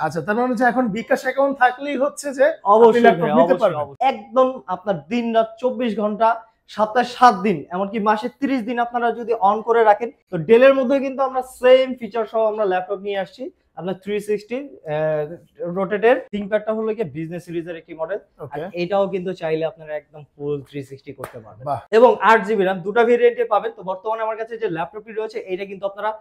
আচ্ছা, তার মানে হচ্ছে এখন বিকাশ অ্যাকাউন্ট থাকলেই হচ্ছে যে আপনি অবশ্যই ল্যাপটপ ভাই, নিতে অবশ্যই পারবেন। অবশ্যই। একদম আপনার দিন রাত ২৪ ঘন্টা, সপ্তাহে ৭ দিন, এমনকি মাসে ৩০ দিন আপনারা যদি অন করে রাখেন, তো ডেলের মধ্যে কিন্তু আমরা সেম ফিচার সহ আমরা ল্যাপটপ নিয়ে আসছি। আপনার 360 রোটেটের থিংকপ্যাডটা হলো গিয়ে বিজনেস সিরিজের একটি মডেল। আর ওকে, এটাও কিন্তু চাইলে আপনারা একদম ফুল 360 করতে পারবেন। বাহ! এবং ৮ জিবি RAM দুটা ভেরিয়েন্টে পাবেন। তো বর্তমানে আমার কাছে যে ল্যাপটপটি রয়েছে এটা কিন্তু আপনারা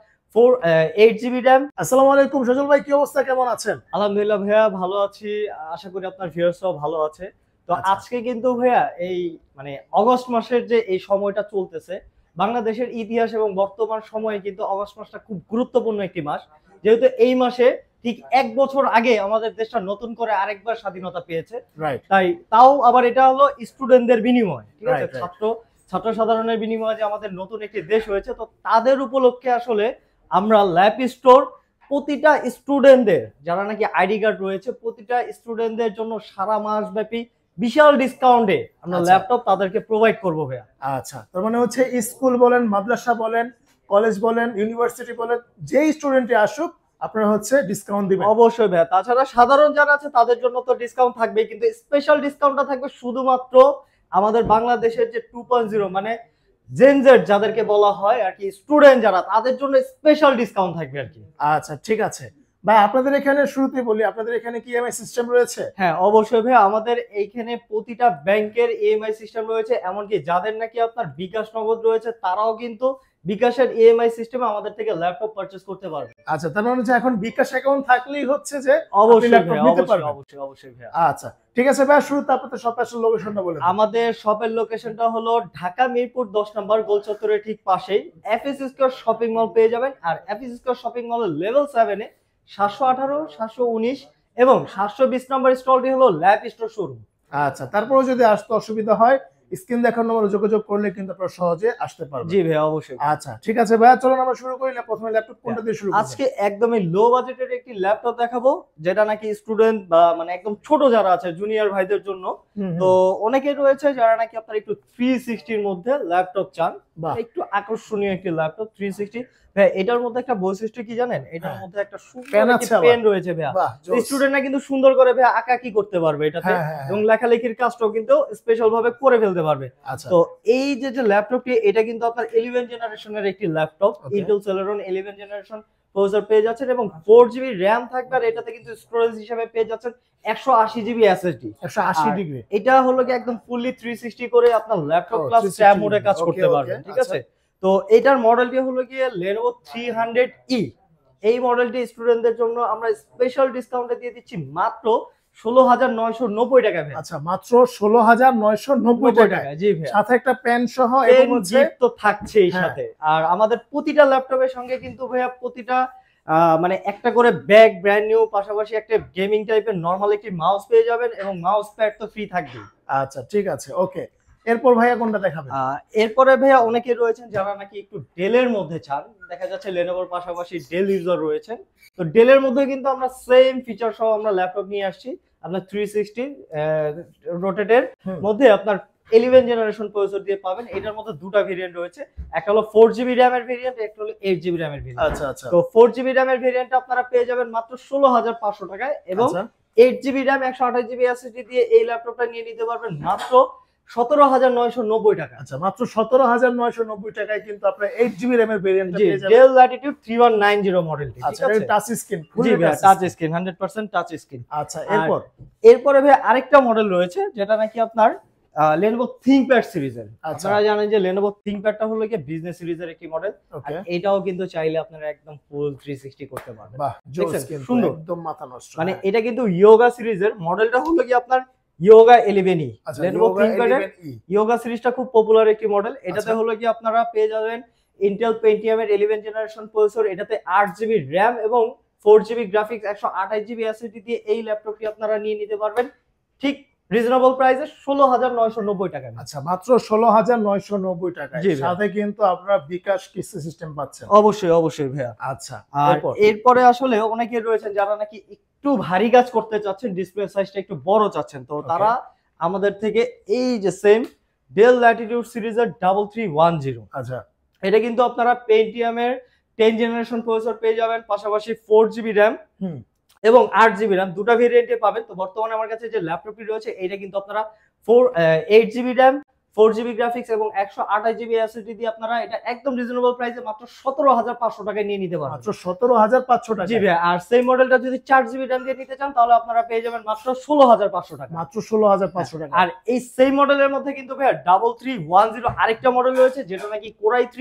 8 জিবি RAM। আসসালামু আলাইকুম সজল ভাই, কি অবস্থা, কেমন আছেন? আলহামদুলিল্লাহ ভাইয়া, ভালো আছি। আশা করি আপনার ভিউয়ার্সরাও ভালো আছে। তো আচ্ছা, আজকে কিন্তু ভাইয়া এই মানে অগস্ট মাসের যে এই সময়টা চলতেছে, বাংলাদেশের ইতিহাস এবং বর্তমান সময়ে কিন্তু অগস্ট মাসটা খুব গুরুত্বপূর্ণ একটি মাস। যেহেতু এই মাসে ঠিক ১ বছর আগে আমাদের দেশটা নতুন করে আরেকবার স্বাধীনতা পেয়েছে। রাইট, তাই তাও আবার এটা হলো স্টুডেন্টদের বিনিময়ে। ঠিক আছে? Right, right. ছাত্র সাধারণের বিনিময়ে যে আমাদের নতুন একটি দেশ হয়েছে, তো তাদের উপলক্ষে আসলে আমরা ল্যাপ স্টোর প্রতিটা স্টুডেন্টদের যারা নাকি আইডি কার্ড রয়েছে প্রতিটা স্টুডেন্টদের জন্য সারা মাস ব্যাপী বিশাল ডিসকাউন্টে আমরা আচ্ছা, ল্যাপটপ তাদেরকে প্রোভাইড করবো ভাইয়া। আচ্ছা। তার মানে হচ্ছে স্কুল বলেন, মাদ্রাসা বলেন, কলেজ বলেন, ইউনিভার্সিটি বলেন, যেই স্টুডেন্টই আসুক আপনারা হচ্ছে ডিসকাউন্ট দিবেন। অবশ্যই ভাইয়া, তাছাড়া সাধারণ যারা আছে তাদের জন্য তো ডিসকাউন্ট থাকবেই, কিন্তু স্পেশাল ডিসকাউন্টটা থাকবে শুধুমাত্র আমাদের বাংলাদেশের যে 2.0 মানে জেনজেড যাদেরকে বলা হয় আর কি, স্টুডেন্ট যারা, তাদের জন্য স্পেশাল ডিসকাউন্ট থাকবে আর কি। আচ্ছা, ঠিক আছে। ভাই আপনাদের এখানে শুরুতেই বলি, আপনাদের এখানে কি ইএমআই সিস্টেম রয়েছে? হ্যাঁ, অবশ্যই ভাই, আমাদের এইখানে প্রতিটা ব্যাংকের ইএমআই সিস্টেম রয়েছে। এমনকি যাদের নাকি আপনার বিকাশ নগদ রয়েছে তারাও কিন্তু বিকাশের ইএমআই সিস্টেমে আমাদের থেকে ল্যাপটপ পারচেজ করতে পারবে। আচ্ছা, তার মানে হচ্ছে এখন বিকাশ অ্যাকাউন্ট থাকলেই হচ্ছে যে আপনি অবশ্যই ল্যাপটপ ভাই, নিতে অবশ্যই পারবেন। অবশ্যই অবশ্যই ভাইয়া। আচ্ছা, ঠিক আছে ভাই, শুরুতে আপনাদের শপের আসল লোকেশনটা বলে দিন। আমাদের শপের লোকেশনটা হলো ঢাকা মিরপুর ১০ নম্বর গোল চত্বরের ঠিক পাশেই এফএস স্কয়ার শপিং মল পেয়ে যাবেন। আর এফএস স্কয়ার শপিং মলের লেভেল 7 এ ৭১৮, ৭১৯ এবং ৭২০ নম্বর স্টলটি হলো ল্যাব স্টোর শোরুম। আচ্ছা, তারপরেও যদি আসতে অসুবিধা হয় স্ক্রিন দেখার নম্বরে যোগাযোগ করলে কিন্তু আপনারা সহজে আসতে পারবেন। জি ভাইয়া, অবশ্যই। আচ্ছা, ঠিক আছে ভাইয়া, চলুন আমরা শুরু করি। প্রথমে ল্যাপটপ কোনটা দিয়ে শুরু করব? আজকে একদমই লো বাজেটের একটি ল্যাপটপ দেখাবো, যেটা নাকি স্টুডেন্ট বা মানে একদম ছোট যারা আছে জুনিয়র ভাইদের জন্য। তো অনেকে রয়েছে যারা নাকি আপনার একটু 360 এর মধ্যে ল্যাপটপ চান, বাহ, একটু আকর্ষণীয় একটি ল্যাপটপ 360। ভাই এটার মধ্যে একটা বৈশিষ্ট্য কি জানেন? এটার হ্যাঁ। মধ্যে একটা সুন্দর পেন একটি আছে আবার। পেন রয়েছে ভাইয়া। বাহ, জোস। স্টুডেন্টরা কিন্তু সুন্দর করে ভাইয়া আঁকাআঁকি করতে পারবে এটাতে, হ্যাঁ, হ্যাঁ, এবং হ্যাঁ। লেখালেখির কাজটাও কিন্তু স্পেশাল ভাবে করে ফেলতে পারবে। আচ্ছা, তো এই যে ল্যাপটপটি, এটা কিন্তু আপনার 11 জেনারেশনের একটি ল্যাপটপ। ওকে। ইন্টেল সেলেরন 11 জেনারেশন প্রসেসর পেয়ে যাচ্ছেন এবং 4 জিবি র্যাম থাকবে। আর এটাতে কিন্তু স্টোরেজ হিসেবে পেয়ে যাচ্ছেন 180 জিবি এসএসডি। 180 আর ডিগ্রি। এটা হলো কি একদম ফুললি 360 করে আপনার ল্যাপটপ ও, প্লাস 360 ট্যাব মোডে কাজ ওকে, করতে ওকে, পারবেন। ঠিক আচ্ছা। আছে? তো এটার মডেলটি হলো গিয়ে Lenovo 300E। এই মডেলটি স্টুডেন্টদের জন্য আমরা স্পেশাল ডিসকাউন্টে দিয়ে দিচ্ছি মাত্র ১৬,৯৯০ টাকায় ভাই। আচ্ছা, মাত্র ১৬,৯৯০ টাকায়। জি ভাই। সাথে একটা পেন সহ এবং পেন হচ্ছে গিফট তো থাকছেই হ্যাঁ। সাথে। আর আমাদের প্রতিটা ল্যাপটপের সঙ্গে কিন্তু ভাইয়া প্রতিটা মানে একটা করে ব্যাগ ব্র্যান্ড নিউ, পাশাপাশি একটা গেমিং টাইপের নরমাল একটি মাউস পেয়ে যাবেন এবং মাউস প্যাড তো ফ্রি থাকবেই। আচ্ছা, ঠিক আছে, ওকে। এরপর ভাইয়া কোনটা দেখাবেন? এরপরে ভাইয়া অনেকে রয়েছেন যারা নাকি একটু ডেলের মধ্যে চান। দেখা যাচ্ছে লেনোভোর পাশাপাশি ডেল ইউজার রয়েছেন। তো ডেলের মধ্যে কিন্তু আমরা সেম ফিচার সহ আমরা ল্যাপটপ নিয়ে আসছি। আপনার 360 রোটেটের মধ্যে আপনার 11 জেনারেশন প্রসেসর দিয়ে পাবেন। এটার মধ্যে দুটা ভেরিয়েন্ট রয়েছে। একটা হলো 4 জিবি RAM এর ভেরিয়েন্ট, একটা হলো 8 জিবি RAM এর ভেরিয়েন্ট। আচ্ছা, আচ্ছা। তো 4 জিবি RAM এর ভেরিয়েন্টটা আপনারা পেয়ে যাবেন মাত্র ১৬,৫০০ টাকায় এবং আচ্ছা, 8 জিবি RAM 128 জিবি এসএসডি দিয়ে এই ল্যাপটপটা নিয়ে নিতে পারবেন মাত্র ১৭,৯৯০ টাকা। আচ্ছা, মাত্র ১৭,৯৯০ টাকায় কিন্তু আপনারা 8 জিবি র্যাম এর ভেরিয়েন্টটা জি, পেয়ে যাবেন। ডেল ল্যাটিটিউড 3190 মডেলটি। ঠিক আচ্ছা, আছে? এটা টাচ স্ক্রিন, জি ফুললি ভাইয়া, touch touch screen, 100% touch screen. আচ্ছা, আর এরপর এরপরে ভাই আরেকটা মডেল রয়েছে যেটা নাকি আপনার Lenovo ThinkPad সিরিজের। আচ্ছা, আপনারা জানেন যে Lenovo ThinkPadটা হলো কি বিজনেস সিরিজের একটি মডেল। আর ওকে, এটাও কিন্তু চাইলে আপনারা একদম ফুল 360 করতে পারবেন। বাহ, জোস, দেখছেন? কিন্তু সুন্দর। একদম মাথা নষ্ট। মানে হ্যাঁ। এটা কিন্তু ইয়োগা সিরিজের মডেলটা হলো কি আপনার ইয়োগা 11E। আচ্ছা, Lenovo Yoga ThinkPad এর 11E ইয়োগা সিরিজটা খুব পপুলার একটি মডেল। এটাতে আচ্ছা। হলো কি আপনারা পেয়ে যাবেন Intel Pentium এর 11 জেনারেশন প্রসেসর। এটাতে 8 জিবি RAM এবং 4 জিবি গ্রাফিক্স 128 জিবি এসএসডি দিয়ে এই ল্যাপটপটি আপনারা নিয়ে নিতে পারবেন ঠিক রিজনেবল প্রাইসে ১৬,৯৯০ টাকায়। আচ্ছা, মাত্র ১৬,৯৯০ টাকায়। জি ভাইয়া। সাথে কিন্তু আপনারা বিকাশ কিস্তি সিস্টেম পাচ্ছেন। অবশ্যই, অবশ্যই ভাইয়া। আচ্ছা, আর এরপর এরপরে আসলে অনেকে রয়েছেন যারা নাকি একটু ভারী কাজ করতে চাচ্ছেন, ডিসপ্লে সাইজটা একটু বড় চাচ্ছেন। তো তারা আমাদের থেকে এই যে সেম ডেল ল্যাটিটিউড সিরিজের 3310, আচ্ছা, এটা কিন্তু আপনারা পেন্টিয়ামের 10 জেনারেশন প্রসেসর পেয়ে যাবেন, পাশাপাশি 4 জিবি RAM এবং 8 জিবি র্যাম, দুটো ভেরিয়েন্টে পাবেন। তো বর্তমানে আমার কাছে যে ল্যাপটপটি রয়েছে এটা কিন্তু আপনারা 8 জিবি র্যাম, 4 জিবি গ্রাফিক্স এবং 128 জিবি এসএসডি দিয়ে আপনারা এটা একদম রিজনেবল প্রাইসে মাত্র 17,500 টাকায় নিয়ে নিতে পারবেন। মাত্র 17,500 টাকা। জি ভাই, আর সেই মডেলটা যদি 4 জিবি র্যাম দিয়ে নিতে চান তাহলে আপনারা পেয়ে যাবেন মাত্র 16,500 টাকা। মাত্র 16,500 টাকা। আর এই সেই মডেলের মধ্যে কিন্তু ভাই 3310 আরেকটা মডেল রয়েছে যেটা নাকি Core i3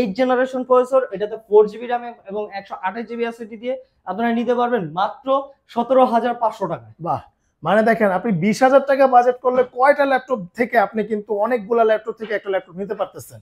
8 জেনারেশন প্রসেসর, এটাতে 4 জিবি র্যাম এবং 128 জিবি এসএসডি দিয়ে আপনারা নিতে পারবেন মাত্র 17,500 টাকা। বাহ, মানে দেখেন আপনি 20,000 টাকা বাজেট করলে কয়টা ল্যাপটপ থেকে আপনি কিন্তু অনেকগুলা ল্যাপটপ থেকে একটা ল্যাপটপ নিতে পারতেছেন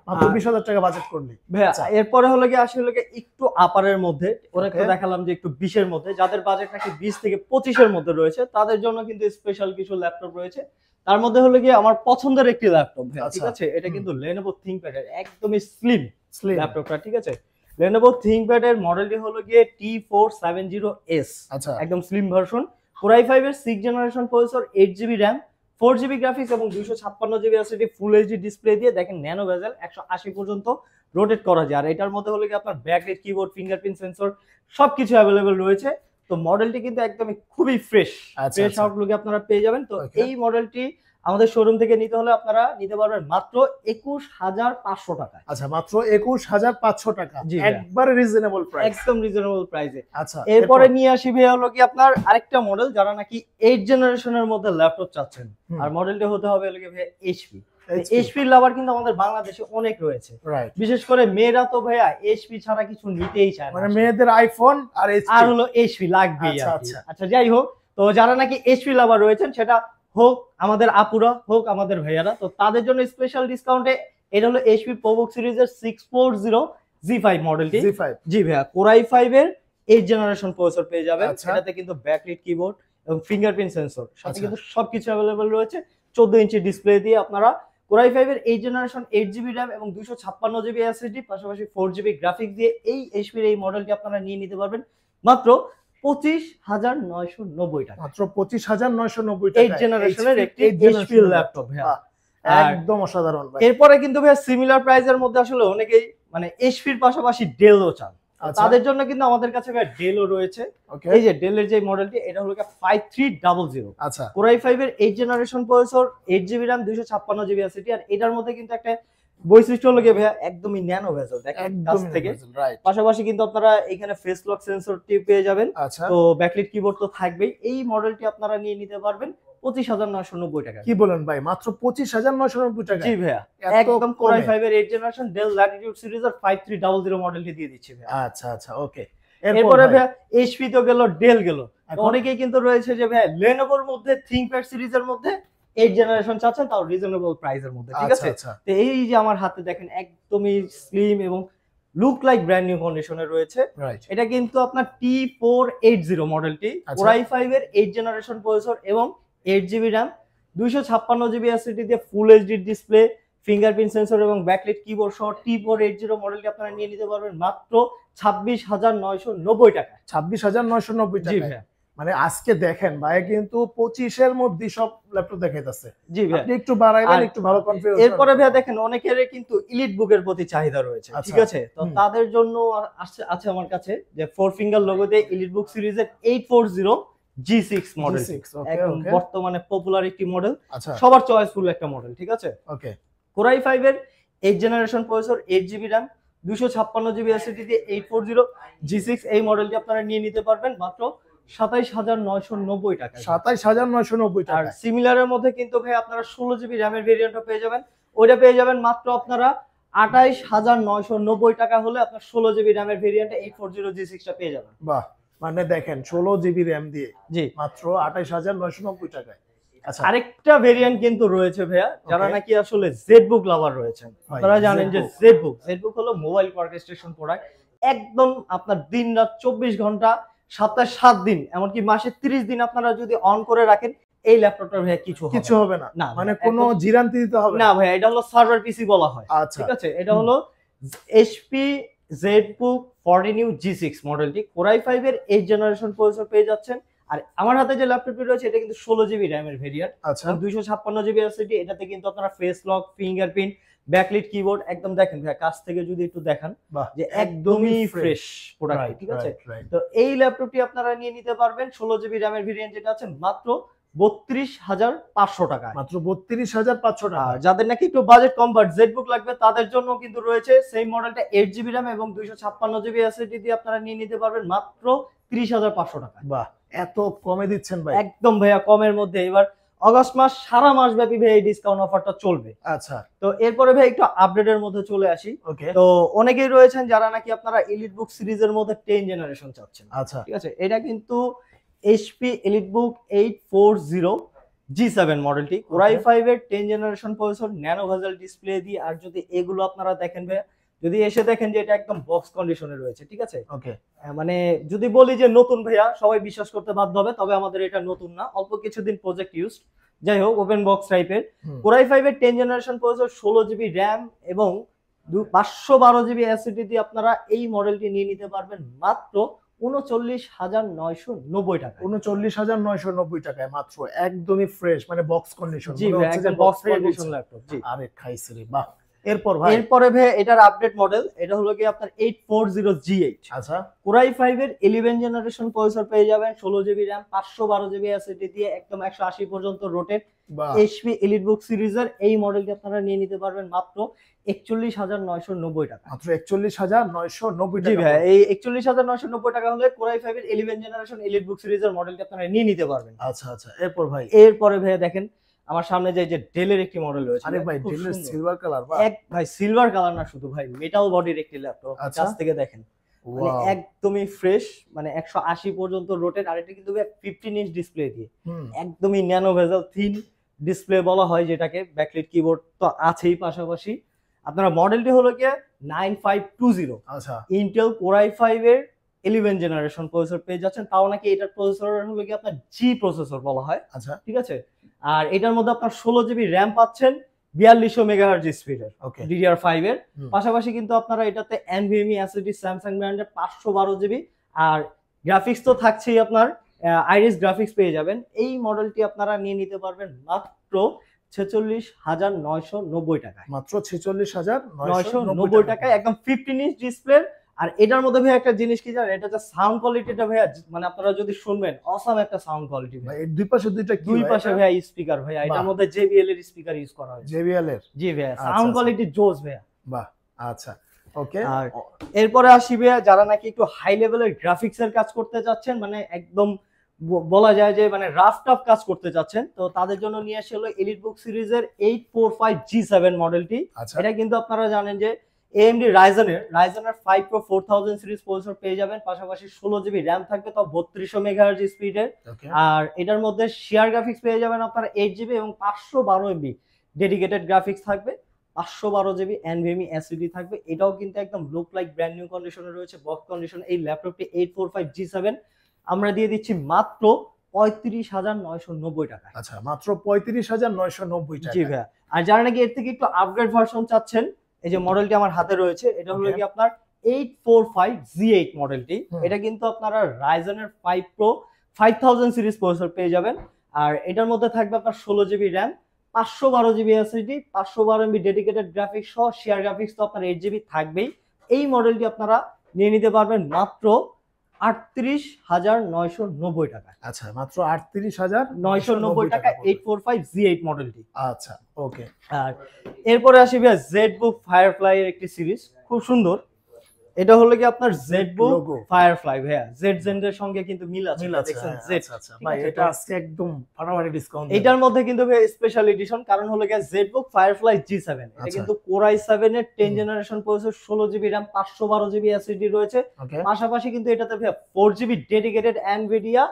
মাত্র 20,000 টাকা বাজেট করলে। ভাইয়া আচ্ছা। এরপরে হলো কি আসলে কি একটু আপারের মধ্যে ওরা তো Okay. দেখালাম যে একটু 20 এর মধ্যে, যাদের বাজেট নাকি 20 থেকে 25 এর মধ্যে রয়েছে তাদের জন্য কিন্তু স্পেশাল কিছু ল্যাপটপ রয়েছে। তার মধ্যে হলো কি আমার পছন্দের একটি ল্যাপটপ ভাই, ঠিক আচ্ছা। আছে, এটা কিন্তু Lenovo ThinkPad এর একদমই স্লিম Slim। ল্যাপটপটা, ঠিক আছে। Lenovo ThinkPad এর মডেলটি হলো গিয়ে T470S, আচ্ছা একদম স্লিম ভার্সন, Core i5 এর 6 generation processor, 8 GB RAM, 4 GB graphics এবং 256 GB SSD full HD display দিয়ে দেখেন ন্যানো বেজেল 180 পর্যন্ত রোটেট করা যায়। আর এটার মধ্যে হলো কি আপনার ব্যাকলাইট কিবোর্ড, ফিঙ্গারপ্রিন্ট সেন্সর সবকিছু অ্যাভেলেবেল রয়েছে। তো মডেলটি কিন্তু একদমই খুবই ফ্রেশ আচ্ছা, ফ্রেশ আচ্ছা। আউটলুকে আপনারা পেয়ে যাবেন। তো Okay. এই মডেলটি আমাদের শোরুম থেকে নিতে হলে আপনারা নিতে পারবেন মাত্র 21,500 টাকায়, আচ্ছা মাত্র 21,500 টাকা, জি ভাইয়া। একবারে রিজনেবল প্রাইস। একদম রিজনেবল প্রাইসে। আচ্ছা এরপরে নিয়ে আসি ভাইয়া হলো কি আপনার আরেকটা মডেল যারা নাকি 8 জেনারেশনের মধ্যে ল্যাপটপ চাচ্ছেন, হুম। আর মডেলটা হতে হবে হলো কি ভাইয়া এইচপি। HP এইচপি লাভার কিন্তু আমাদের বাংলাদেশে অনেক রয়েছে, রাইট, বিশেষ করে মেয়েরা তো ভাইয়া এইচপি ছাড়া কিছু নিতেই চায় না, মানে মেয়েদের আইফোন আর আর এইচপি। হলো এইচপি লাগবেই। আচ্ছা, আর কি। আচ্ছা। আচ্ছা যাই হোক, তো যারা নাকি এইচপি লাভার রয়েছেন সেটা হোক আমাদের আপুরা হোক আমাদের ভাইয়ারা, তো তাদের জন্য স্পেশাল ডিসকাউন্টে এটা হলো এইচপি প্রোবুক সিরিজের 640 G5 মডেলটি। G5 জি ভাইয়া, Core i5 এর 8 জেনারেশন প্রসেসর পেয়ে যাবেন। আচ্ছা। এটাতে কিন্তু ব্যাকলাইট কিবোর্ড এবং ফিঙ্গারপ্রিন্ট সেন্সর সাথে আচ্ছা। কিন্তু সবকিছু अवेलेबल রয়েছে। 14 ইঞ্চি ডিসপ্লে দিয়ে আপনারা Core i5 এর 8 জেনারেশন 8 জিবি RAM এবং 256 জিবি এসএসডি পাশাপাশি 4 জিবি গ্রাফিক্স দিয়ে এই এইচপি এর এই মডেলটি আপনারা নিয়ে নিতে পারবেন মাত্র 25,990 টাকা। মাত্র 25,990 টাকা 8 জেনারেশনের একটি এইচপি ল্যাপটপ ভাইয়া। বাহ, আর একদম অসাধারণ ভাই। এরপরে কিন্তু ভাইয়া সিমিলার প্রাইসের মধ্যে আসলে অনেকেই মানে এইচপির পাশাপাশি ডেলও চান, তো আচ্ছা। তাদের জন্য কিন্তু আমাদের কাছে ভাই ডেলও রয়েছে। ওকে, এই যে ডেলের যে মডেলটি এটা হলো 5300 আচ্ছা Core i5 এর 8 generation processor, 8 GB RAM, 256 GB SSD. আর এটার মধ্যে কিন্তু একটা বৈশিষ্ট্য হলো গিয়ে ভাইয়া একদমই ন্যানো বেজেল দেখেন কাছ একদম থেকে। রাইট। পাশাপাশি কিন্তু আপনারা এখানে ফেস লক সেন্সরটি পেয়ে যাবেন। আচ্ছা তো ব্যাকলাইট কিবোর্ড তো থাকবেই। এই মডেলটি আপনারা নিয়ে নিতে পারবেন 25,990 টাকা। কি বলেন ভাই, মাত্র 25,990 টাকা? জি ভাইয়া, এত একদম Core কমে? i5 এর 8 জেনারেশন ডেল ল্যাটিটিউড সিরিজের 5300 মডেলটি দিয়ে দিচ্ছি ভাইয়া। আচ্ছা আচ্ছা ওকে। এরপরে ভাইয়া এইচপি তো গেল, ডেল গেল, এখন? অনেকেই কিন্তু রয়েছে যে ভাইয়া লেনোভোর মধ্যে থিংকপ্যাড সিরিজের মধ্যে 8 জেনারেশন চাচ্ছেন তাও রিজনেবল প্রাইসের মধ্যে, ঠিক আচ্ছা আছে। আচ্ছা তো এই যে আমার হাতে দেখেন একদমই স্লিম এবং লুক লাইক ব্র্যান্ড নিউ কন্ডিশনে রয়েছে। রাইট। এটা কিন্তু আপনার T480 মডেলটি, আচ্ছা। Core i5 এর 8 জেনারেশন প্রসেসর এবং 8 জিবি RAM, 256 জিবি এসএসডি দিয়ে full HD display, fingerprint sensor এবং ব্যাকলাইট কিবোর্ড সহ T480 মডেলটি আপনারা নিয়ে নিতে পারবেন মাত্র 26,990 টাকা। 26,990 জি টাকা। ভাইয়া, মানে আজকে দেখেন ভাই কিন্তু 25 এর মধ্যে সব ল্যাপটপ দেখাইতাছে। জি ভাইয়া। আপনি একটু বাড়াইবেন, আর একটু ভালো কনফিগারেশন। এরপরে ভাইয়া দেখেন অনেকের কিন্তু ইলিট বুকের প্রতি চাহিদা রয়েছে, আচ্ছা। ঠিক আছে। তো হুম। তাদের জন্য আছে আমার কাছে যে 4 ফিঙ্গার লোগো দিয়ে ইলিট বুক সিরিজের 840 G6 মডেল, ওকে একদম ওকে বর্তমানে পপুলার একটি মডেল, আচ্ছা সবার চয়েসফুল একটা মডেল, ঠিক আছে। ওকে Core i5 এর 8 generation processor, 8 GB RAM, 256 GB SSD দিয়ে 840 G6 এই মডেলটি আপনারা নিয়ে নিতে পারবেন মাত্র 27,990 টাকা। 27,990 আর টাকা। সিমিলারের মধ্যে কিন্তু ভাই আপনারা 16 জিবি RAM এর ভেরিয়েন্টও পেয়ে যাবেন। ওইটা পেয়ে যাবেন মাত্র আপনারা 28,990 টাকা হলে আপনার 16 জিবি RAM এর ভেরিয়েন্টে 840 G6 টা পেয়ে যাবেন। বাহ, মানে দেখেন 16 জিবি র্যাম দিয়ে জি, মাত্র 28,990 টাকায়। আচ্ছা আরেকটা ভেরিয়েন্ট কিন্তু রয়েছে ভাইয়া যারা Okay. নাকি আসলে জেডবুক লাভার রয়েছেন। ভাই, আপনারা জানেন যে ZBook। জেডবুক হলো মোবাইল ওয়ার্কস্টেশন প্রোডাক্ট, একদম আপনার দিন রাত 24 ঘন্টা সপ্তাহে 7 দিন এমনকি মাসে 30 দিন আপনারা যদি অন করে রাখেন এই ল্যাপটপটার ভাইয়া কিছু কিছু হবে না, না, মানে একদম- কোনো জিরান্তি দিতে হবে না ভাইয়া, এটা হলো সার্ভার পিসি বলা হয়, আচ্ছা ঠিক আছে। এটা হলো এইচপি জেডবুক 40 নিউ G6 মডেলটি, Core i5 এর 8 জেনারেশন প্রসেসর পেয়ে যাচ্ছেন। আর আমার হাতে যে ল্যাপটপটি রয়েছে এটা কিন্তু 16 জিবি RAM এর ভেরিয়েন্ট, আচ্ছা 256 জিবি এসএসডি। এটাতে কিন্তু আপনারা face lock, fingerprint, backlit keyboard একদম দেখেন ভাইয়া কাছ থেকে যদি একটু দেখান বাহ, যে একদমই ফ্রেশ প্রোডাক্ট, ঠিক আছে। তো এই ল্যাপটপটি আপনারা নিয়ে নিতে পারবেন 16 জিবি র্যামের ভেরিয়েন্ট যেটা আছে মাত্র 32,500 টাকায়। মাত্র 32,500 টাকা। আর যাদের নাকি একটু বাজেট কম বাট জেটবুক লাগবে তাদের জন্য কিন্তু রয়েছে সেম মডেলটা 8 জিবি র্যাম এবং 256 জিবি এসএসডি দিয়ে আপনারা নিয়ে নিতে পারবেন মাত্র 30,500 টাকা। বাহ, এত কমে দিচ্ছেন ভাই। একদম ভাইয়া কমের মধ্যে। এবার অগস্ট মাস সারা মাস ব্যাপী ভাই এই ডিসকাউন্ট অফারটা চলবে। আচ্ছা, তো এরপরে ভাই একটু আপডেটের মধ্যে চলে আসি। ওকে। তো অনেকেই রয়েছেন যারা নাকি আপনারা এলিটবুক সিরিজের মধ্যে 10 জেনারেশন চাচ্ছেন, আচ্ছা, ঠিক আছে। এটা কিন্তু এইচপি এলিটবুক 840 G7 মডেলটি, Core i5 এর 10 generation processor, nano bezel display দিয়ে। আর যদি এগুলো আপনারা দেখেন ভাইয়া, যদি এসে দেখেন যে এটা একদম বক্স কন্ডিশনে রয়েছে, ঠিক আছে। ওকে। মানে যদি বলি যে নতুন ভাইয়া সবাই বিশ্বাস করতে বাধ্য হবে, তবে আমাদের এটা নতুন না, অল্প কিছুদিন প্রজেক্ট ইউজ। যাই হোক, ওপেন বক্স টাইপের Core i5 এর 10 জেনারেশন প্রসেসর, 16 জিবি র্যাম এবং 512 জিবি এসএসডি দিয়ে আপনারা এই মডেলটি নিয়ে নিতে পারবেন মাত্র 39,990 টাকা। 39,990 টাকায় মাত্র, একদমই ফ্রেশ, মানে বক্স কন্ডিশন। জি ভাই, একদম বক্স কন্ডিশন ল্যাপটপ। জি, আরে খাইছে রে। বাহ, এরপর ভাই? এরপরে ভাই এটার আপডেট মডেল, এটা হলো কি আপনার 840G8। আচ্ছা, Core i5 এর 11 জেনারেশন প্রসেসর পেয়ে যাবেন, 16 জিবি র্যাম, 512 জিবি এসএসডি দিয়ে, একদম 180 পর্যন্ত রোটেট। বাহ, এইচপি এলিটবুক সিরিজের এই মডেলটি আপনারা নিয়ে নিতে পারবেন মাত্র 41,990 টাকা। মাত্র 41,990 জি টাকা। ভাই, এই 41,990 টাকা হলে Core i5 এর 11 জেনারেশন এলিটবুক সিরিজের মডেলটি আপনারা নিয়ে নিতে পারবেন। আচ্ছা আচ্ছা, এরপর ভাই? এরপরে ভাই দেখেন আমার সামনে যে ডেলের একটি মডেল রয়েছে। আরে ভাই, খুব ডেলের সুন্দর। Silver colour. বাহ, এক ভাই সিলভার কালার না শুধু ভাই, মেটাল বডির একটি ল্যাপটপ। আচ্ছা। কাছ থেকে দেখেন মানে ওয়াও। একদমই ফ্রেশ, মানে 180 পর্যন্ত রোটেট। আর এটা কিন্তু 15 ইঞ্চ ডিসপ্লে দিয়ে, হুম, একদমই ন্যানো ভেজেল থিন ডিসপ্লে বলা হয় যেটাকে। ব্যাকলিট কিবোর্ড তো আছেই পাশাপাশি। আপনারা মডেলটি হলো কি 9520, আচ্ছা, ইন্টেল Core i5 এর 11 জেনারেশন প্রসেসর পেয়ে যাচ্ছেন। তাও নাকি এটার প্রসেসর হলো কি আপনার জি প্রসেসর বলা হয়, আচ্ছা, ঠিক আছে। আর এটার মধ্যে আপনার 16 জিবি র্যাম পাচ্ছেন, 4200 মেগাহার্জ স্পিডের ওকে। DDR5 এর। হুম। পাশাপাশি কিন্তু আপনারা এটাতে NVMe এসএসডি স্যামসাং ব্র্যান্ডের 512 জিবি, আর গ্রাফিক্স তো থাকছেই আপনার আইরিস গ্রাফিক্স পেয়ে যাবেন। এই মডেলটি আপনারা নিয়ে নিতে পারবেন মাত্র 46,990 টাকায়। মাত্র 46,990 990 টাকায়, একদম 15 ইঞ্চ ডিসপ্লে। আর এটার মধ্যে ভাই একটা জিনিস কি জানেন, এটা যে সাউন্ড কোয়ালিটিটা ভাইয়া, মানে আপনারা যদি শুনবেন অসাম একটা সাউন্ড কোয়ালিটি ভাই। ভাই, এর দুই পাশে দুইটা কি? দুই পাশে ভাইয়া স্পিকার ভাইয়া, এটার বাহ। মধ্যে JBL এর স্পিকার ইউজ করা হয়েছে। JBL এর? জি ভাইয়া, আচ্ছা, সাউন্ড আচ্ছা। কোয়ালিটি জোস ভাইয়া। বাহ, আচ্ছা, ওকে। আর এরপরে আসি ভাইয়া যারা নাকি একটু হাই লেভেলের গ্রাফিক্স এর কাজ করতে চাচ্ছেন, মানে একদম বলা যায় যে মানে রাফ টাফ কাজ করতে চাচ্ছেন, তো তাদের জন্য নিয়ে আসে হলো এলিটবুক সিরিজের 845G7 মডেলটি। আচ্ছা, এটা কিন্তু আপনারা জানেন যে AMD রাইজেনের 5 Pro 4000 সিরিজ প্রসেসর পেয়ে যাবেন, পাশাপাশি 16 জিবি র্যাম থাকবে, তাও 3200 মেগাহার্জ স্পিডের। ওকে। আর এটার মধ্যে শেয়ার গ্রাফিক্স পেয়ে যাবেন আপনারা 8 জিবি এবং 512 MB ডেডিকেটেড গ্রাফিক্স থাকবে, 512 জিবি NVMe এসএসডি থাকবে। এটাও কিন্তু একদম লুক লাইক ব্র্যান্ড নিউ কন্ডিশনে রয়েছে, বক্স কন্ডিশন। এই ল্যাপটপটি 845G7 আমরা দিয়ে দিচ্ছি মাত্র 35,990 টাকা। আচ্ছা, মাত্র 35,990 টাকা। জি ভাইয়া। আর যারা নাকি এর থেকে একটু আপগ্রেড ভার্সন চাচ্ছেন, এই যে মডেলটি আমার হাতে রয়েছে, এটা হলো Okay. কি আপনার 845Z8 মডেলটি। হুম। এটা কিন্তু আপনারা রাইজেনের 5 Pro 5000 সিরিজ প্রসেসর পেয়ে যাবেন। আর এটার মধ্যে থাকবে আপনার 16 GB RAM, 512 GB SSD, 512 MB dedicated graphics সহ শেয়ার গ্রাফিক্স তো আপনার 8 জিবি থাকবেই। এই মডেলটি আপনারা নিয়ে নিতে পারবেন মাত্র 38,990 টাকা। আচ্ছা, মাত্র 38,990 টাকা পড়বে। 845Z8 মডেলটি। আচ্ছা, ওকে। আর এরপরে আসি ভাইয়া জেটবুক ফায়ারফ্লাই এর একটি সিরিজ, খুব সুন্দর। এটা হলো কি আপনার জেটবুক logo। ফায়ারফ্লাই ভাইয়া, জেড জেন্ডের সঙ্গে কিন্তু মিল আছে, মিল আছে, দেখছেন হ্যাঁ, জেড। আচ্ছা, আচ্ছা। ঠিক ভাই, আছে, এটা তো আজকে একদম ফাটাফাটি ডিসকাউন্ট। এটার মধ্যে কিন্তু স্পেশাল এডিশন, কারণ হলো গিয়ে জেটবুক ফায়ারফ্লাই G7। এটা আচ্ছা। কিন্তু Core i7 এর 10 generation processor, 16 GB RAM, 512 GB SSD রয়েছে। ওকে। পাশাপাশি কিন্তু এটাতে 4 জিবি ডেডিকেটেড NVIDIA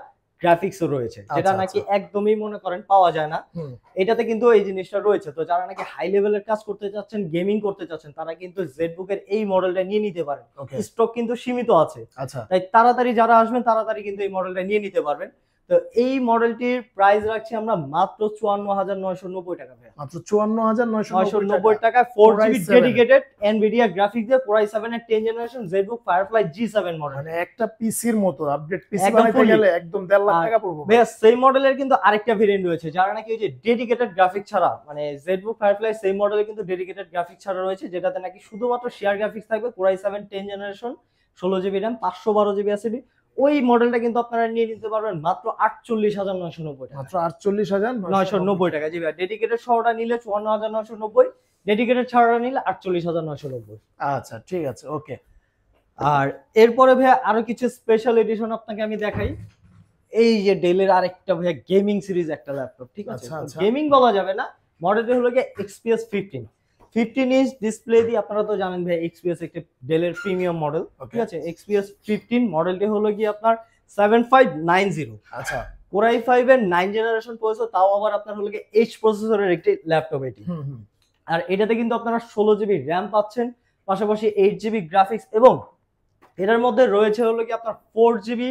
গ্রাফিক্সও রয়েছে, যেটা আচ্ছা, নাকি আচ্ছা। একদমই মনে করেন পাওয়া যায় না। হুম, এটাতে কিন্তু এই জিনিসটা রয়েছে। তো যারা নাকি হাই লেভেলের কাজ করতে চাচ্ছেন, গেমিং করতে চাচ্ছেন, তারা কিন্তু জেটবুকের এই মডেলটা নিয়ে নিতে পারেন। ওকে। স্টক কিন্তু সীমিত আছে, আচ্ছা, তাই তাড়াতাড়ি যারা আসবেন তাড়াতাড়ি কিন্তু এই মডেলটা নিয়ে নিতে পারবেন। তো এই মডেলটির প্রাইস রাখছি আমরা মাত্র 54,990 টাকা ভাইয়া। মাত্র 54,990 990 টাকা 4GB ডেডিকেটেড এনভিডিয়া গ্রাফিক্স দিয়ে Core i7 এর 10th generation ZBook Firefly G7 model. মানে একটা পিসির মতো আপডেট পিসি একদম বানাইতে fully। গেলে একদম 1.5 লাখ টাকা পড়বে। ভাইয়া সেই মডেলের কিন্তু আরেকটা ভেরিয়েন্ট রয়েছে যারা নাকি ওই যে ডেডিকেটেড গ্রাফিক্স ছাড়া, মানে ZBook Firefly সেই মডেলে কিন্তু ডেডিকেটেড গ্রাফিক্স ছাড়া রয়েছে, যেটাতে নাকি শুধুমাত্র শেয়ার গ্রাফিক্স থাকবে, Core i7 10th generation 16GB RAM 512GB SSD। ওই মডেলটা কিন্তু আপনারা নিয়ে নিতে পারবেন মাত্র 48,990 টাকা। মাত্র 48,990 টাকা। জি ভাই, ডেডিকেটেড সহটা নিলে 54,990, ডেডিকেটেড ছাড়া নিলে 48,990। আচ্ছা ঠিক আছে, ওকে। আর এরপরে ভাইয়া আরো কিছু স্পেশাল এডিশন আপনাকে আমি দেখাই। এই যে ডেলের আরেকটা ভাইয়া গেমিং সিরিজ একটা ল্যাপটপ, ঠিক আছে, আচ্ছা, আচ্ছা। গেমিং বলা যাবে না, মডেলটা হলো গিয়ে XPS 15 ইঞ্চ ডিসপ্লে দিয়ে। আপনারা তো জানেন ভাই XPS একটা ডেলের প্রিমিয়াম মডেল, ঠিক আছে। XPS 15 মডেলটি হলো গিয়ে আপনার 7590। আচ্ছা, Core i5 এর 9 জেনারেশন প্রসেসর, তাও আবার আপনার হলো গিয়ে H প্রসেসরের একটি ল্যাপটপ এটি। আর এটাতে কিন্তু আপনারা 16GB RAM পাচ্ছেন, পাশাপাশি 8GB গ্রাফিক্স, এবং এটার মধ্যে রয়েছে হলো কি আপনার 4GB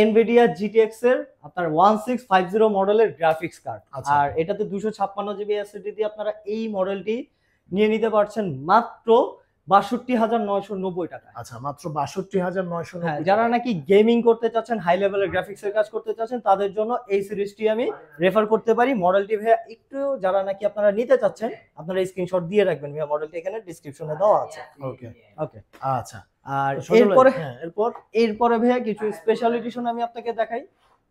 NVIDIA GTX এর আপনার 1650 মডেলের গ্রাফিক্স কার্ড। আচ্ছা। আর এটাতে 256GB SSD দিয়ে আপনারা এই মডেলটি নিয়ে নিতে পারছেন মাত্র 62,990 টাকা। আচ্ছা, মাত্র 62,990। হ্যাঁ, যারা নাকি গেমিং করতে চাচ্ছেন, হাই লেভেলের গ্রাফিক্সের কাজ করতে চাচ্ছেন, তাদের জন্য এই সিরিজটি আমি রেফার করতে পারি। মডেলটি ভাইয়া একটু যারা নাকি আপনারা নিতে চাচ্ছেন, আপনারা স্ক্রিনশট দিয়ে রাখবেন ভাইয়া, মডেলটি এখানে ডেসক্রিপশনে দেওয়া আছে। ওকে ওকে, আচ্ছা। আর এরপরে এরপরে ভাইয়া কিছু স্পেশাল এডিশন আমি আপনাকে দেখাই।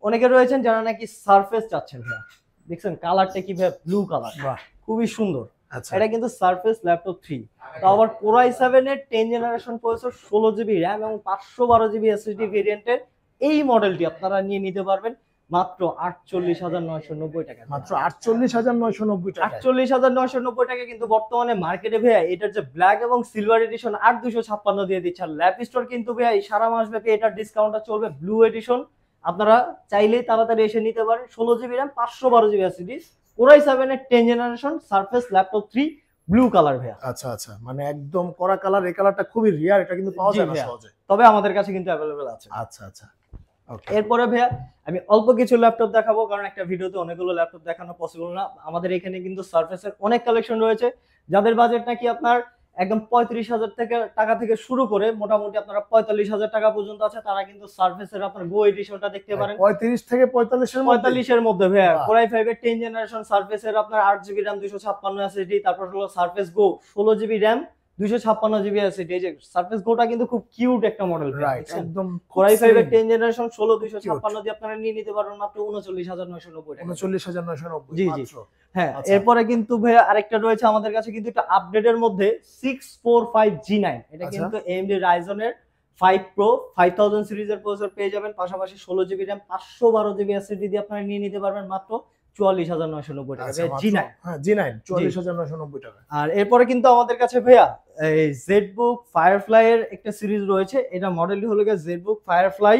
অনেকে রয়েছেন যারা নাকি সারফেস চাচ্ছেন ভাইয়া, দেখছেন কালারটা কি ভাইয়া, ব্লু কালার, বাহ, খুবই সুন্দর। আচ্ছা, এটা কিন্তু সারফেস ল্যাপটপ 3, তো আবার Core i7 এর 10 জেনারেশন প্রসেসর, 16GB RAM এবং 512GB SSD ভেরিয়েন্টের এই মডেলটি আপনারা নিয়ে নিতে পারবেন মাত্র 48,990 টাকা। মাত্র 48,990 টাকা। 48,990 টাকা কিন্তু বর্তমানে মার্কেটে ভাইয়া এটার যে ব্ল্যাক এবং সিলভার এডিশন 8,256 দিয়ে দিচ্ছে। আর ল্যাপ স্টোর কিন্তু ভাইয়া এই সারা মাস ব্যাপী এটার ডিসকাউন্টটা চলবে। ব্লু এডিশন আপনারা চাইলেই তাড়াতাড়ি এসে নিতে পারেন, 16GB RAM 512GB SSD, Core i7 এর 10 generation surface laptop 3 blue colour ভাইয়া। আচ্ছা আচ্ছা, মানে একদম কড়া কালার, এই কালারটা খুবই রিয়ার, এটা কিন্তু পাওয়া যায় না সহজে, তবে আমাদের কাছে কিন্তু অ্যাভেলেবল আছে। আচ্ছা আচ্ছা, ওকে। এরপরে ভাইয়া আমি অল্প কিছু ল্যাপটপ দেখাবো, কারণ একটা ভিডিওতে অনেকগুলো ল্যাপটপ দেখানো পসিবল না। আমাদের এখানে কিন্তু সারফেসের অনেক কালেকশন রয়েছে, যাদের বাজেট নাকি আপনার একদম 35,000 টাকা থেকে শুরু করে মোটামুটি আপনারা 45,000 টাকা পর্যন্ত আছে, তারা কিন্তু সারফেসের আপনার গো এডিশনটা দেখতে পারেন। 35 থেকে 45 এর মধ্যে ভাইয়া Core i5 এর 10 জেনারেশন সারফেসের আপনার 8GB RAM 256 SSD, তারপর হলো সারফেস গো 16GB RAM 256GB SSD। এই যে সারফেস গোটা কিন্তু খুব কিউট একটা মডেল, রাইট, একদম Core i5 এর 10 জেনারেশন 16 256 দিয়ে আপনারা নিয়ে নিতে পারবেন মাত্র 39,990 টাকা। 39,990। জি জি, হ্যাঁ। এরপরে কিন্তু ভাইয়া আরেকটা রয়েছে আমাদের কাছে, কিন্তু এটা আপডেটের মধ্যে 645G9। এটা কিন্তু AMD Ryzen এর 5 Pro 5000 সিরিজের প্রসেসর পেয়ে যাবেন, পাশাপাশি 16GB RAM 512GB SSD দিয়ে আপনারা নিয়ে নিতে পারবেন মাত্র 44,990 টাকা। G9, হ্যাঁ G9 44,990 টাকা। আর এরপরে কিন্তু আমাদের কাছে ভাইয়া এই ZBook Firefly এর একটা সিরিজ রয়েছে। এটা মডেলটি হলো গিয়ে ZBook Firefly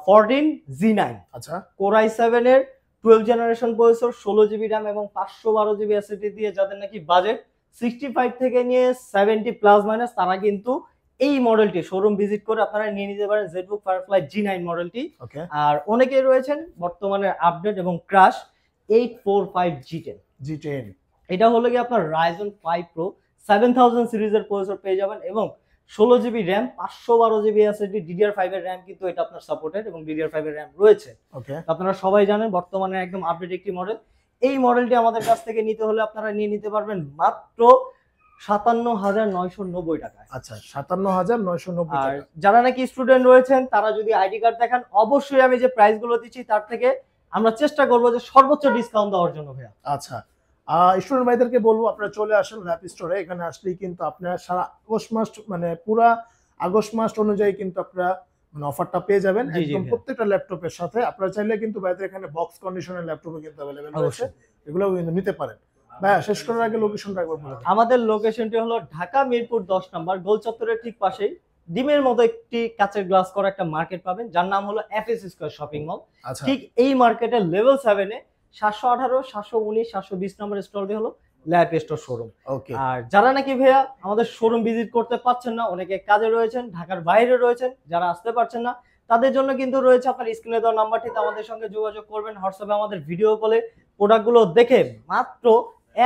14G9। আচ্ছা, Core i7 এর 12 জেনারেশন প্রসেসর, 16GB RAM এবং 512GB SSD দিয়ে যাদের নাকি বাজেট 65 থেকে নিয়ে 70 প্লাস মাইনাস, তারা কিন্তু এই মডেলটি শোরুম ভিজিট করে আপনারা নিয়ে নিতে পারেন ZBook Firefly G9 মডেলটি। ওকে। আর অনেকেই রয়েছেন বর্তমানে আপডেট এবং ক্রাশ 845G10। G10 এটা হলো কি আপনার Ryzen 5 Pro 7000 সিরিজের প্রসেসর পেয়ে যাবেন, এবং 16GB RAM 512GB SSD, DDR5 এর RAM কিন্তু এটা আপনার সাপোর্টেড, এবং DDR5 এর RAM রয়েছে। ওকে, আপনারা সবাই জানেন বর্তমানে একদম আপডেট একটি মডেল। এই মডেলটি আমাদের কাছ থেকে নিতে হলে আপনারা নিয়ে নিতে পারবেন মাত্র 57,990 টাকায়। আচ্ছা, 57,990 আর টাকা। যারা নাকি স্টুডেন্ট রয়েছেন, তারা যদি আইডি কার্ড দেখান, অবশ্যই আমি যে প্রাইস গুলো দিচ্ছি তার থেকে আমরা চেষ্টা করবো যে সর্বোচ্চ ডিসকাউন্ট দেওয়ার জন্য ভাইয়া। আচ্ছা, স্টুডেন্ট ভাইদেরকে বলবো আপনারা চলে আসেন ল্যাপ স্টোরে। এখানে আসলেই কিন্তু আপনারা সারা আগস্ট মাস, মানে পুরা আগস্ট মাস অনুযায়ী কিন্তু আপনারা মানে অফারটা পেয়ে যাবেন একদম প্রত্যেকটা ল্যাপটপের সাথে। আপনারা চাইলে কিন্তু ভাইদের এখানে বক্স কন্ডিশনের ল্যাপটপও কিন্তু अवेलेबल রয়েছে, এগুলোও কিন্তু নিতে পারেন। ভাইয়া শেষ করার আগে লোকেশনটা একবার বলে দিন। আমাদের লোকেশনটি হলো ঢাকা মিরপুর 10 নম্বর, গোল চত্বরের ঠিক পাশেই ডিমের মতো একটি কাচের গ্লাস করা একটা মার্কেট পাবেন, যার নাম হলো FS স্কয়ার শপিং মল। আচ্ছা, ঠিক এই মার্কেটের লেভেল 7 এ 718, 719, 720 নম্বর স্টলটি হলো ল্যাপ স্টোর শোরুম। ওকে। আর যারা নাকি ভাইয়া আমাদের শোরুম ভিজিট করতে পারছেন না, অনেকে কাজে রয়েছেন, ঢাকার বাইরে রয়েছেন, যারা আসতে পারছেন না, তাদের জন্য কিন্তু রয়েছে আপনার স্ক্রিনে দেওয়া নাম্বারটিতে আমাদের সঙ্গে যোগাযোগ করবেন, হোয়াটসঅ্যাপে আমাদের ভিডিও কলে প্রোডাক্টগুলো দেখে মাত্র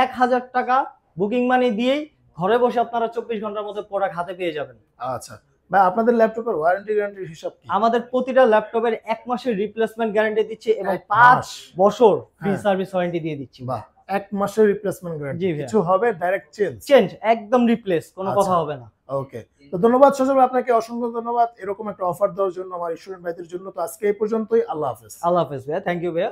1000 টাকা বুকিং মানি দিয়েই ঘরে বসে আপনারা 24 ঘন্টার মধ্যে প্রোডাক্ট হাতে পেয়ে যাবেন। আচ্ছা ভাই, আপনাদের ল্যাপটপের ওয়ারেন্টি গ্যারান্টির হিসাব কি? আমাদের প্রতিটা ল্যাপটপের 1 মাসের রিপ্লেসমেন্ট গ্যারান্টি দিচ্ছি এবং 1 5 মাস। বছর ফ্রি হ্যাঁ। সার্ভিস ওয়ারেন্টি দিয়ে দিচ্ছি। বাহ, 1 মাসের রিপ্লেসমেন্ট গ্যারান্টি, জি ভাইয়া। কিছু হবে ডাইরেক্ট চেঞ্জ? চেঞ্জ একদম রিপ্লেস, কোনো আচ্ছা। কথা হবে না। ওকে, তো ধন্যবাদ সজল ভাই, আপনাকে অসংখ্য ধন্যবাদ এরকম একটা অফার দেওয়ার জন্য আমার স্টুডেন্ট ভাইদের জন্য। তো আজকে এই পর্যন্তই, আল্লাহ হাফেজ। আল্লাহ হাফেজ ভাইয়া, থ্যাংক ইউ ভাইয়া।